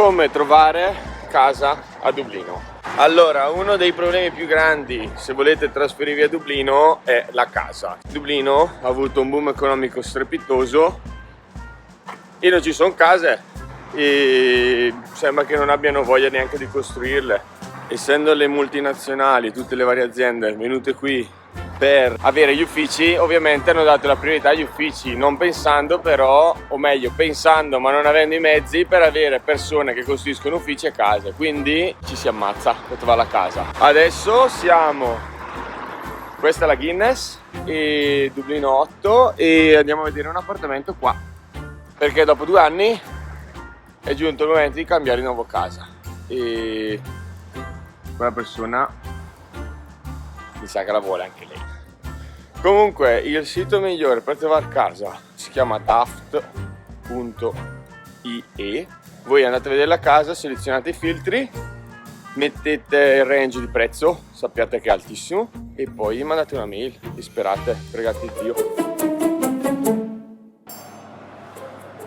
come trovare casa a Dublino. Allora, uno dei problemi più grandi se volete trasferirvi a Dublino è la casa. Dublino ha avuto un boom economico strepitoso e non ci sono case e sembra che non abbiano voglia neanche di costruirle. Essendo le multinazionali, tutte le varie aziende venute qui per avere gli uffici, ovviamente hanno dato la priorità agli uffici, non pensando però, o meglio pensando ma non avendo i mezzi per avere persone che costruiscono uffici e case, quindi ci si ammazza per trovare la casa. Adesso questa è la Guinness e Dublino 8 e andiamo a vedere un appartamento qua, perché dopo 2 anni è giunto il momento di cambiare di nuovo casa e quella persona mi sa che la vuole anche lei. Comunque il sito migliore per trovare casa si chiama daft.ie. Voi andate a vedere la casa, selezionate i filtri, mettete il range di prezzo, sappiate che è altissimo, e poi mandate una mail, disperate, pregate Dio.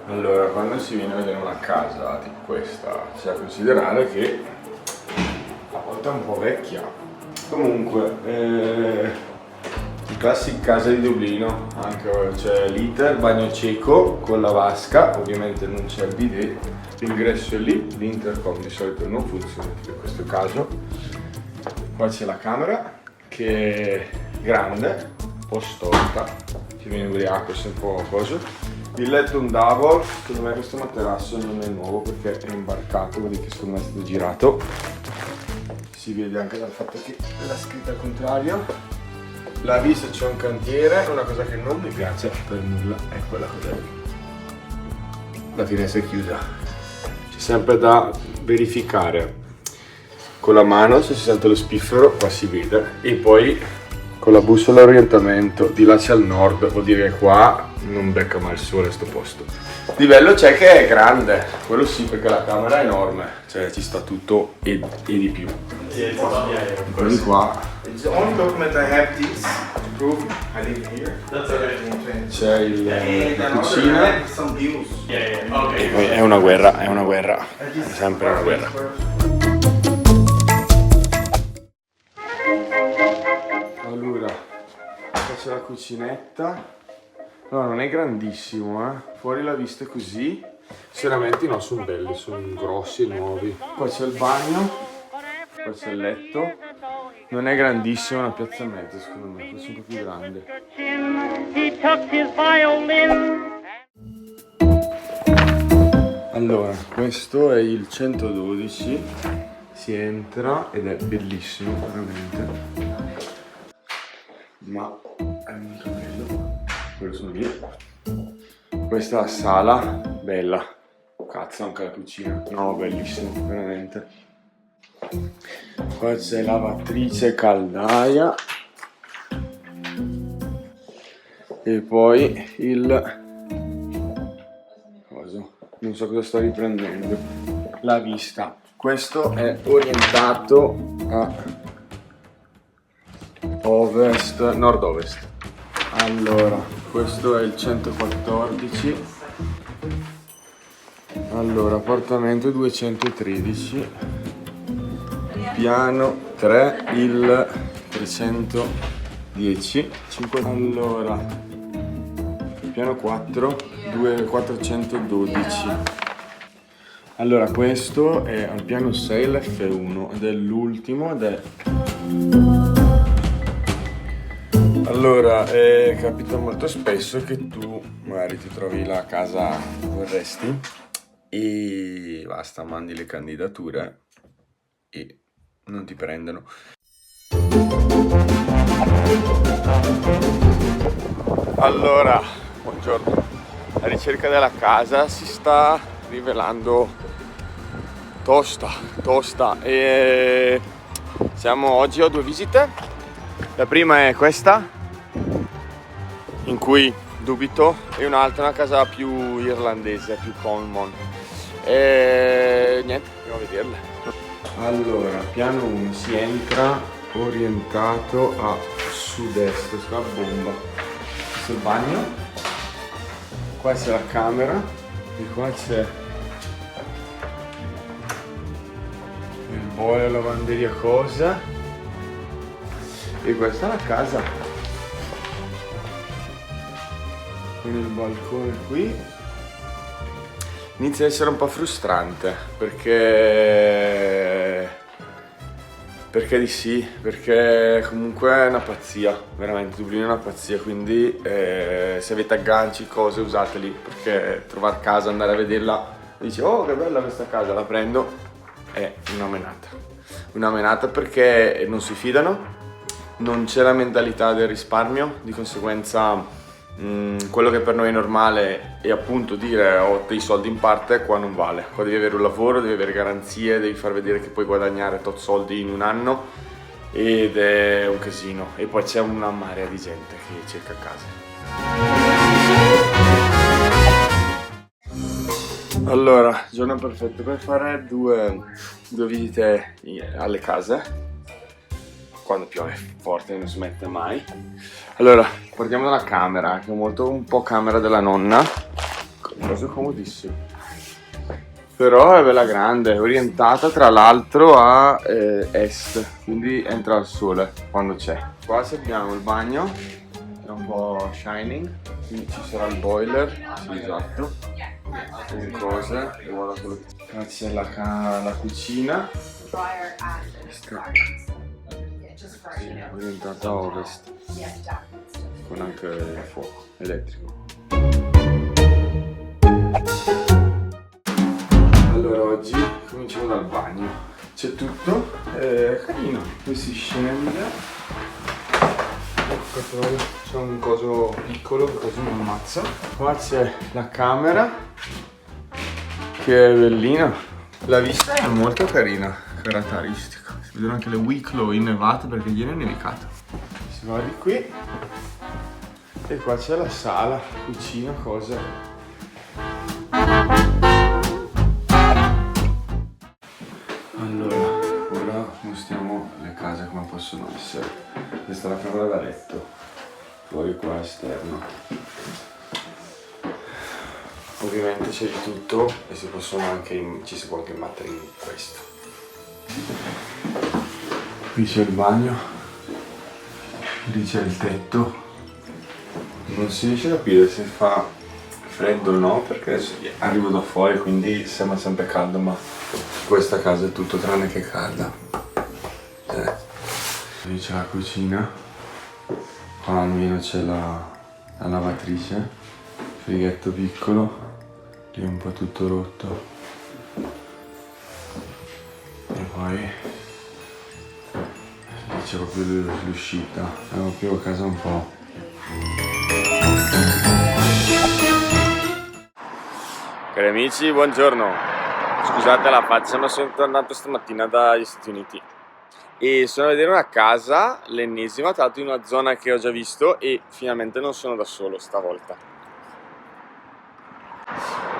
Allora, quando si viene a vedere una casa tipo questa, c'è da considerare che a volte è un po' vecchia. Comunque, classica casa di Dublino, anche c'è l'iter, bagno cieco con la vasca, ovviamente non c'è il bidet, l'ingresso è lì, l'intercom di solito non funziona in questo caso. Qua c'è la camera che è grande, un po' storta, ci viene ubriaco, se un po' cosa. Il letto è un double, secondo me questo materasso non è nuovo perché è imbarcato, vedi che secondo me è stato girato. Si vede anche dal fatto che la scritta al contrario. La vista c'è un cantiere, una cosa che non mi piace per nulla è quella cosa lì. La finestra è chiusa. C'è sempre da verificare con la mano se si sente lo spiffero, qua si vede, e poi con la bussola orientamento, di là c'è al nord, vuol dire che qua non becca mai il sole a sto posto. Il livello c'è che è grande, quello sì, perché la camera è enorme, cioè ci sta tutto e di più. Quelli qua. The only document I have is to prove I live here. That's okay. C'è la cucina. Some views. E poi è una guerra, è sempre una guerra. Allora, qua c'è la cucinetta. No, non è grandissimo, Fuori la vista è così. Sinceramente no, sono belli, sono grossi e nuovi. Qua c'è il bagno, qua c'è il letto. Non è grandissimo, è una piazza mezza secondo me, questo è un po' più grande. Allora, questo è il 112, si entra ed è bellissimo veramente. Ma è molto bello, quello sono io. Questa è la sala, bella, cazzo anche la cucina, no bellissimo veramente. Qua c'è lavatrice, caldaia e poi il coso, non so cosa sto riprendendo, la vista. Questo è orientato a ovest, nord-ovest. Allora, questo è il 114. Allora, appartamento 213. Piano 3, il 310. Allora, piano 4, 412. Allora, questo è al piano 6 l'F1 ed è l'ultimo ed è... Allora, capita molto spesso che tu magari ti trovi la casa che vorresti e basta, mandi le candidature e non ti prendono. Allora, buongiorno. La ricerca della casa si sta rivelando tosta e oggi ho 2 visite. La prima è questa, in cui dubito, e un'altra, una casa più irlandese, più common. E niente, andiamo a vederle. Allora, piano 1 si entra orientato a sud-est, sulla bomba. Questo è il bagno, qua c'è la camera e qua c'è Poi la lavanderia cosa. E questa è la casa. Con il balcone qui. Inizia ad essere un po' frustrante perché di sì, perché comunque è una pazzia, veramente Dublino è una pazzia, quindi se avete agganci, cose, usateli, perché trovare casa, andare a vederla, dici oh che bella questa casa, la prendo, è una menata perché non si fidano, non c'è la mentalità del risparmio, di conseguenza quello che per noi è normale è appunto dire ho dei soldi in parte, qua non vale, qua devi avere un lavoro, devi avere garanzie, devi far vedere che puoi guadagnare tot soldi in un anno ed è un casino e poi c'è una marea di gente che cerca casa. Allora, giorno perfetto per fare due visite alle case. Quando piove forte non smette mai. Allora, partiamo dalla camera, che è un po' camera della nonna. Cosa comodissimo. Però è bella grande, orientata tra l'altro a est, quindi entra il sole quando c'è. Qua abbiamo il bagno, che è un po' shining, quindi ci sarà il boiler, sì, esatto, con cose, e guarda quello che... Qua c'è la cucina. Sì, orientata a ovest con anche il fuoco elettrico. Allora oggi cominciamo dal bagno, c'è tutto, è carino, qui si scende, c'è un coso piccolo che così mi ammazza. Qua c'è la camera che è bellina, la vista è molto carina, caratteristica. Si vedono anche le Wicklow innevate perché ieri è nevicato. Si va di qui e qua c'è la sala, cucina, cose. Allora, ora mostriamo le case come possono essere. Questa è la camera da letto, fuori qua esterno. Ovviamente c'è di tutto e ci si può anche mettere in questo. Qui c'è il bagno, lì c'è il tetto, non si riesce a capire se fa freddo o no perché adesso arrivo da fuori quindi sembra sempre caldo, ma questa casa è tutto tranne che calda. Lì c'è la cucina, qua almeno c'è la lavatrice, frighetto piccolo, lì è un po' tutto rotto e poi c'è proprio l'uscita, è proprio a casa un po'. Cari amici, buongiorno. Scusate la faccia, ma sono tornato stamattina dagli Stati Uniti e sono a vedere una casa, l'ennesima, tra l'altro in una zona che ho già visto e finalmente non sono da solo stavolta.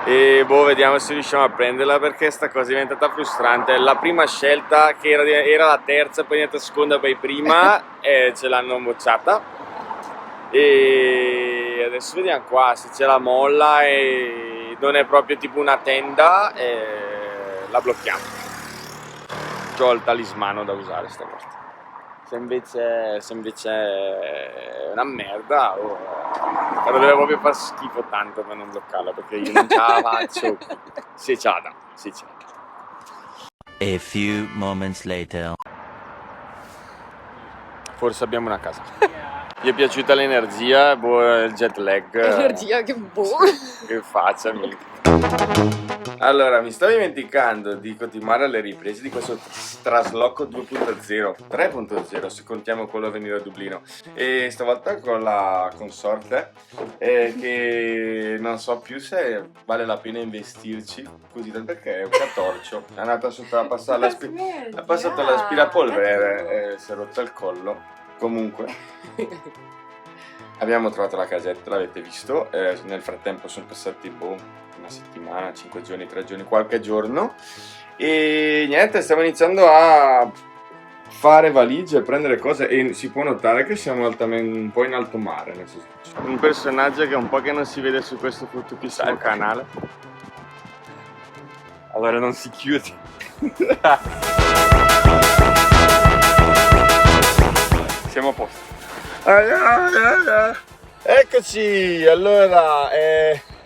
E boh, vediamo se riusciamo a prenderla perché sta cosa è diventata frustrante. La prima scelta che era la terza, poi è diventata seconda, poi prima e ce l'hanno bocciata. E adesso vediamo qua se c'è la molla e non è proprio tipo una tenda e la blocchiamo. C'ho il talismano da usare stavolta. Se invece è una merda doveva proprio far schifo tanto per non bloccarla perché io non ce la faccio. Si ce la dà. A few moments later. Forse abbiamo una casa. Gli è piaciuta l'energia, il jet lag. Energia, che boh. Che faccia, amico. Allora, mi stavo dimenticando di continuare alle riprese di questo trasloco 2.0, 3.0 se contiamo quello a venire a Dublino. E stavolta con la consorte che non so più se vale la pena investirci così tanto perché è un catorcio. È andata sotto a passare ha passato l'aspirapolvere e si è rotto il collo. Comunque abbiamo trovato la casetta, l'avete visto, nel frattempo sono passati una settimana, 5 giorni, 3 giorni, qualche giorno e niente, stiamo iniziando a fare valigie, prendere cose e si può notare che siamo un po' in alto mare, nel senso. Un personaggio che è un po' che non si vede su questo fottutissimo canale. Allora non si chiude. Siamo a posto. Eccoci, allora,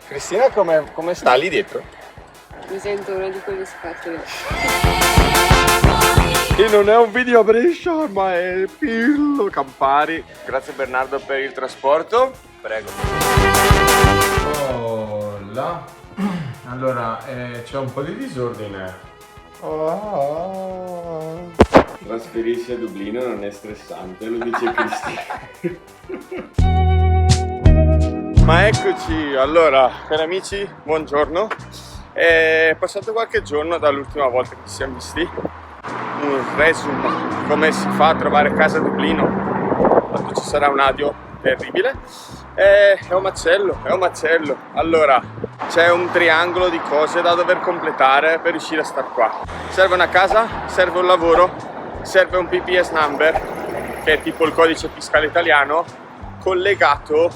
Cristina come sta lì dietro? Mi sento una di quelle scatole. E non è un video a Brescia, ma è Pirlo Campari. Grazie Bernardo per il trasporto. Prego. Oh là. Allora, c'è un po' di disordine. Trasferirsi a Dublino non è stressante, lo dice Cristina. Ma eccoci, allora, cari amici, buongiorno. È passato qualche giorno dall'ultima volta che ci siamo visti. Un resume come si fa a trovare casa a Dublino. Tanto ci sarà un audio terribile. È un macello, è un macello. Allora, c'è un triangolo di cose da dover completare per riuscire a star qua. Serve una casa, serve un lavoro, serve un PPS number, che è tipo il codice fiscale italiano, collegato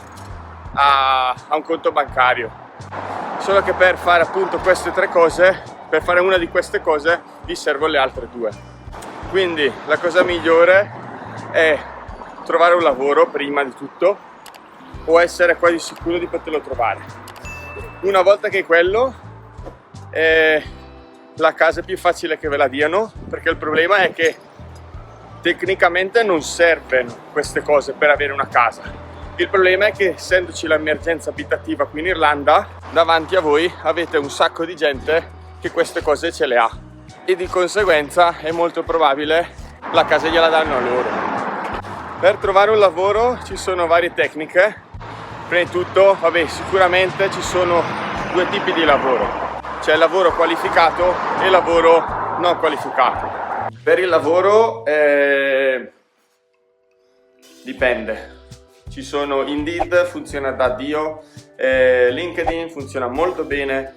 a un conto bancario. Solo che per fare appunto queste tre cose, per fare una di queste cose, vi servono le altre due. Quindi la cosa migliore è trovare un lavoro prima di tutto, o essere quasi sicuro di poterlo trovare. Una volta che è quello, la casa è più facile che ve la diano, perché il problema è che tecnicamente non servono queste cose per avere una casa. Il problema è che, essendoci l'emergenza abitativa qui in Irlanda, davanti a voi avete un sacco di gente che queste cose ce le ha e di conseguenza è molto probabile la casa gliela danno a loro. Per trovare un lavoro ci sono varie tecniche. Prima di tutto, sicuramente ci sono due tipi di lavoro. C'è il lavoro qualificato e il lavoro non qualificato. Per il lavoro dipende. Ci sono Indeed, funziona da Dio, LinkedIn funziona molto bene,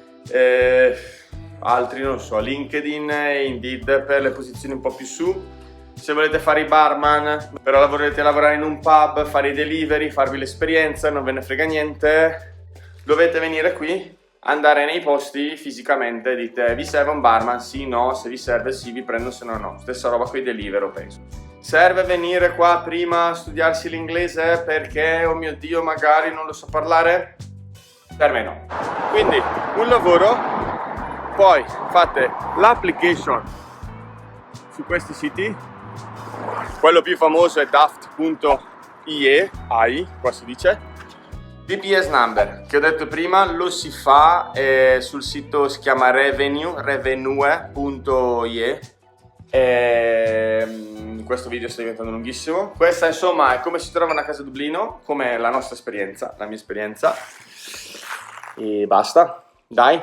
altri non so, LinkedIn e Indeed per le posizioni un po' più su. Se volete fare i barman, però volete lavorare in un pub, fare i delivery, farvi l'esperienza, non ve ne frega niente, dovete venire qui, andare nei posti fisicamente, dite vi serve un barman? Sì, no, se vi serve sì, vi prendo, se no no. Stessa roba con i delivery, penso. Serve venire qua prima a studiarsi l'inglese perché, oh mio Dio, magari non lo so parlare? Per me no. Quindi, un lavoro, poi fate l'application su questi siti. Quello più famoso è daft.ie, qua si dice. PPS number, che ho detto prima, lo si fa sul sito, si chiama revenue.ie. Questo video sta diventando lunghissimo. Questa insomma è come si trova una casa a Dublino, come la nostra esperienza, la mia esperienza. E basta, dai.